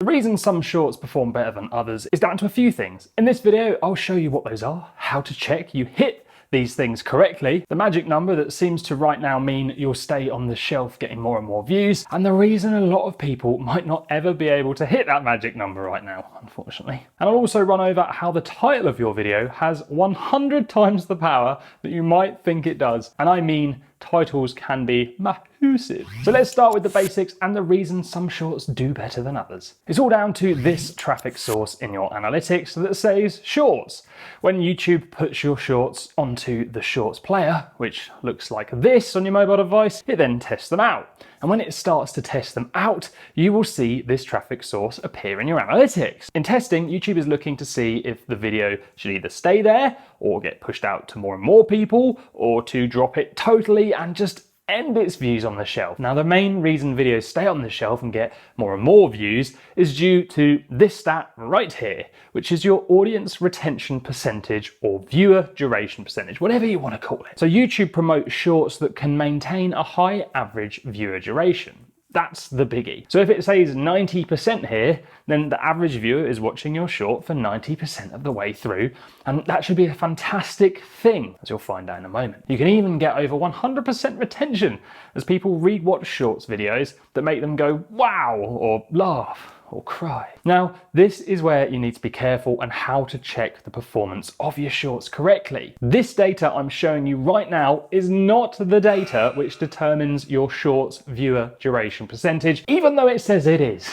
The reason some shorts perform better than others is down to a few things. In this video, I'll show you what those are, how to check you hit these things correctly, the magic number that seems to right now mean you'll stay on the shelf getting more and more views, and the reason a lot of people might not ever be able to hit that magic number right now, unfortunately. And I'll also run over how the title of your video has 100 times the power that you might think it does. And I mean, titles can be massive. So let's start with the basics and the reason some shorts do better than others. It's all down to this traffic source in your analytics that says shorts. When YouTube puts your shorts onto the shorts player, which looks like this on your mobile device, it then tests them out. And when it starts to test them out, you will see this traffic source appear in your analytics. In testing, YouTube is looking to see if the video should either stay there or get pushed out to more and more people, or to drop it totally and just end its views on the shelf. Now, the main reason videos stay on the shelf and get more and more views is due to this stat right here, which is your audience retention percentage or viewer duration percentage, whatever you want to call it. So YouTube promotes shorts that can maintain a high average viewer duration. That's the biggie. So if it says 90% here, then the average viewer is watching your short for 90% of the way through, and that should be a fantastic thing, as you'll find out in a moment. You can even get over 100% retention as people rewatch shorts videos that make them go wow, or laugh, or cry. Now, this is where you need to be careful and how to check the performance of your shorts correctly. This data I'm showing you right now is not the data which determines your shorts viewer duration percentage, even though it says it is.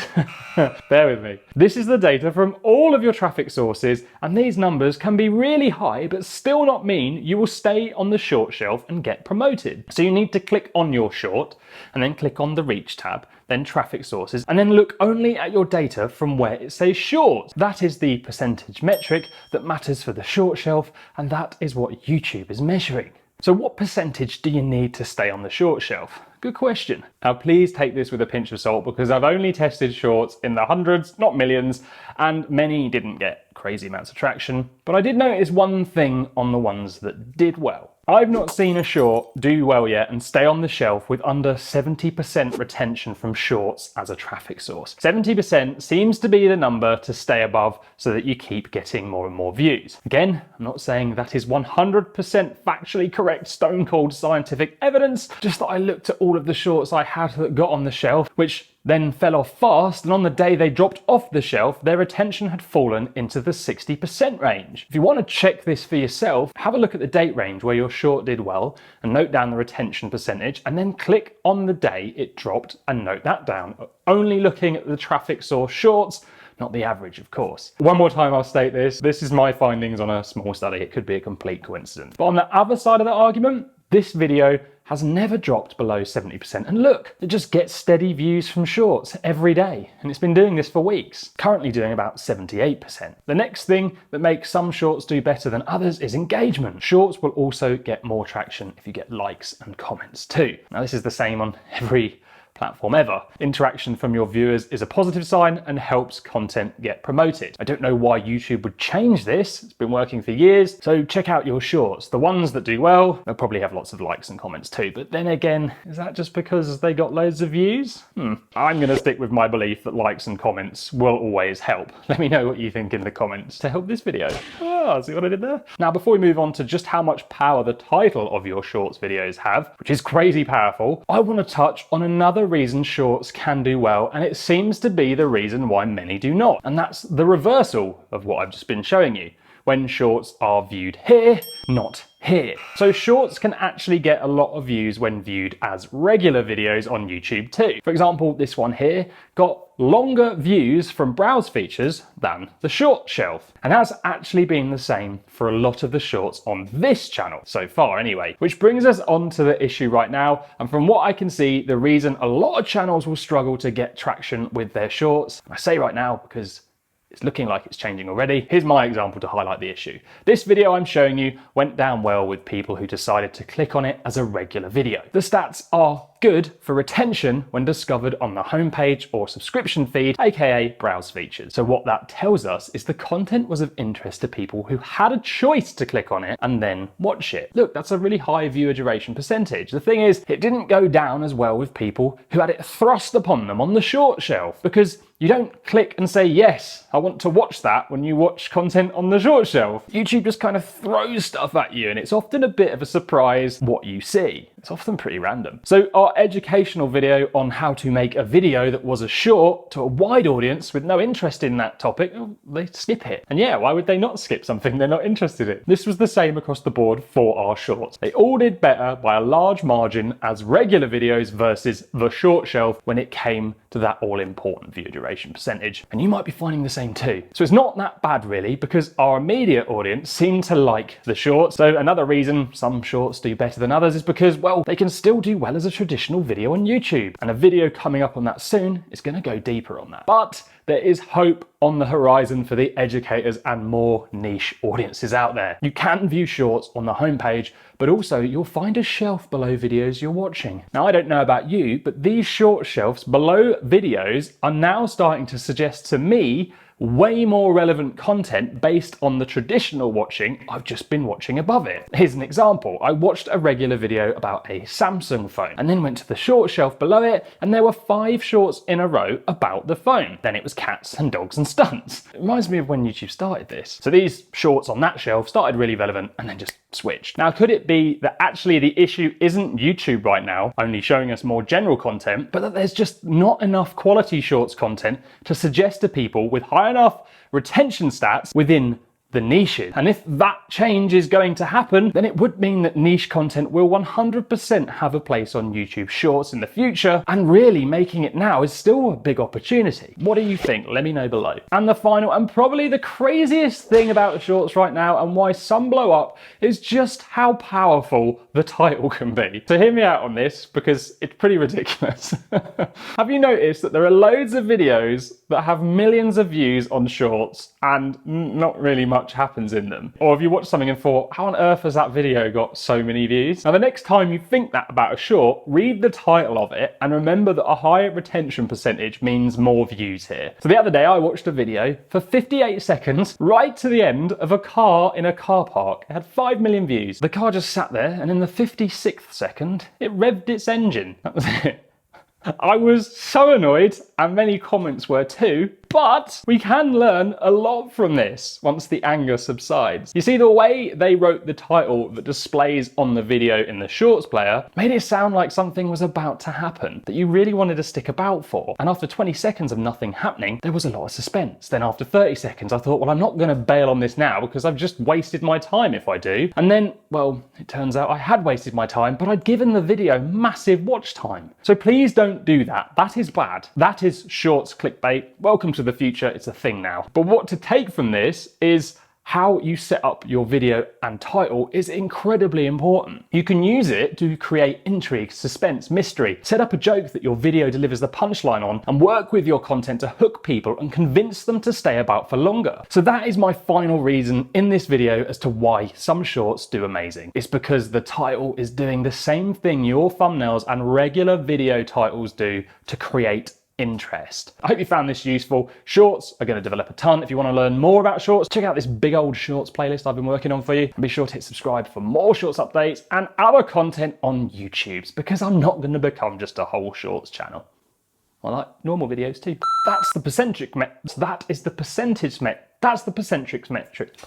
Bear with me. This is the data from all of your traffic sources, and these numbers can be really high, but still not mean you will stay on the short shelf and get promoted. So you need to click on your short, and then click on the reach tab, then traffic sources, and then look only at your data from where it says short. That is the percentage metric that matters for the short shelf, and that is what YouTube is measuring. So what percentage do you need to stay on the short shelf? Good question. Now please take this with a pinch of salt, because I've only tested shorts in the hundreds, not millions, and many didn't get crazy amounts of traction. But I did notice one thing on the ones that did well. I've not seen a short do well yet and stay on the shelf with under 70% retention from shorts as a traffic source. 70% seems to be the number to stay above so that you keep getting more and more views. Again, I'm not saying that is 100% factually correct, stone cold scientific evidence, just that I looked at all of the shorts I had that got on the shelf, which then fell off fast, and on the day they dropped off the shelf, their retention had fallen into the 60% range. If you want to check this for yourself, have a look at the date range where your short did well and note down the retention percentage, and then click on the day it dropped and note that down. Only looking at the traffic source shorts, not the average, of course. One more time I'll state this. This is my findings on a small study. It could be a complete coincidence. But on the other side of that argument, this video has never dropped below 70%. And look, it just gets steady views from shorts every day. And it's been doing this for weeks, currently doing about 78%. The next thing that makes some shorts do better than others is engagement. Shorts will also get more traction if you get likes and comments too. Now this is the same on every platform ever. Interaction from your viewers is a positive sign and helps content get promoted. I don't know why YouTube would change this. It's been working for years. So check out your shorts. The ones that do well, they'll probably have lots of likes and comments too. But then again, is that just because they got loads of views? I'm going to stick with my belief that likes and comments will always help. Let me know what you think in the comments to help this video. See what I did there? Now, before we move on to just how much power the title of your shorts videos have, which is crazy powerful, I want to touch on another reason shorts can do well, and it seems to be the reason why many do not. And that's the reversal of what I've just been showing you, when shorts are viewed here, not here. So shorts can actually get a lot of views when viewed as regular videos on YouTube too. For example, this one here got longer views from browse features than the short shelf. And that's actually been the same for a lot of the shorts on this channel so far anyway, which brings us on to the issue right now. And from what I can see, the reason a lot of channels will struggle to get traction with their shorts, I say right now because it's looking like it's changing already. Here's my example to highlight the issue. This video I'm showing you went down well with people who decided to click on it as a regular video. The stats are good for retention when discovered on the homepage or subscription feed, aka browse features. So what that tells us is the content was of interest to people who had a choice to click on it and then watch it. Look, that's a really high viewer duration percentage. The thing is, it didn't go down as well with people who had it thrust upon them on the short shelf, because you don't click and say, yes, I want to watch that when you watch content on the short shelf. YouTube just kind of throws stuff at you, and it's often a bit of a surprise what you see. It's often pretty random. So our educational video on how to make a video that was a short to a wide audience with no interest in that topic, they skip it. And yeah, why would they not skip something they're not interested in? This was the same across the board for our shorts. They all did better by a large margin as regular videos versus the short shelf when it came to that all-important view duration percentage. And you might be finding the same too. So it's not that bad really, because our immediate audience seemed to like the shorts. So another reason some shorts do better than others is because, well, they can still do well as a traditional video on YouTube. And a video coming up on that soon is going to go deeper on that. But there is hope on the horizon for the educators and more niche audiences out there. You can view shorts on the homepage, but also you'll find a shelf below videos you're watching. Now, I don't know about you, but these short shelves below videos are now starting to suggest to me way more relevant content based on the traditional watching I've just been watching above it. Here's an example. I watched a regular video about a Samsung phone and then went to the short shelf below it, and there were 5 shorts in a row about the phone. Then it was cats and dogs and stunts. It reminds me of when YouTube started this. So these shorts on that shelf started really relevant and then just switched. Now, could it be that actually the issue isn't YouTube right now only showing us more general content, but that there's just not enough quality shorts content to suggest to people with high enough retention stats within the niches? And if that change is going to happen, then it would mean that niche content will 100% have a place on YouTube Shorts in the future, and really making it now is still a big opportunity. What do you think? Let me know below. And the final and probably the craziest thing about Shorts right now, and why some blow up, is just how powerful the title can be. So hear me out on this, because it's pretty ridiculous. Have you noticed that there are loads of videos that have millions of views on Shorts and not really much happens in them? Or have you watched something and thought, how on earth has that video got so many views? Now, the next time you think that about a short, read the title of it and remember that a higher retention percentage means more views here. So the other day I watched a video for 58 seconds right to the end of a car in a car park. It had 5 million views. The car just sat there, and in the 56th second it revved its engine. That was it. I was so annoyed, and many comments were too, but we can learn a lot from this once the anger subsides. You see, the way they wrote the title that displays on the video in the Shorts player made it sound like something was about to happen that you really wanted to stick about for. And after 20 seconds of nothing happening, there was a lot of suspense. Then after 30 seconds, I thought, well, I'm not going to bail on this now because I've just wasted my time if I do. And then, well, it turns out I had wasted my time, but I'd given the video massive watch time. So please don't do that. That is bad. That is Shorts clickbait. Welcome to the future. It's a thing now. But what to take from this is how you set up your video and title is incredibly important. You can use it to create intrigue, suspense, mystery, set up a joke that your video delivers the punchline on, and work with your content to hook people and convince them to stay about for longer. So that is my final reason in this video as to why some shorts do amazing. It's because the title is doing the same thing your thumbnails and regular video titles do to create interest. I hope you found this useful. Shorts are going to develop a ton. If you want to learn more about Shorts, check out this big old Shorts playlist I've been working on for you. And be sure to hit subscribe for more Shorts updates and other content on YouTube's, because I'm not going to become just a whole Shorts channel. I like normal videos too. That's the percentage metric. That's the percentage metric.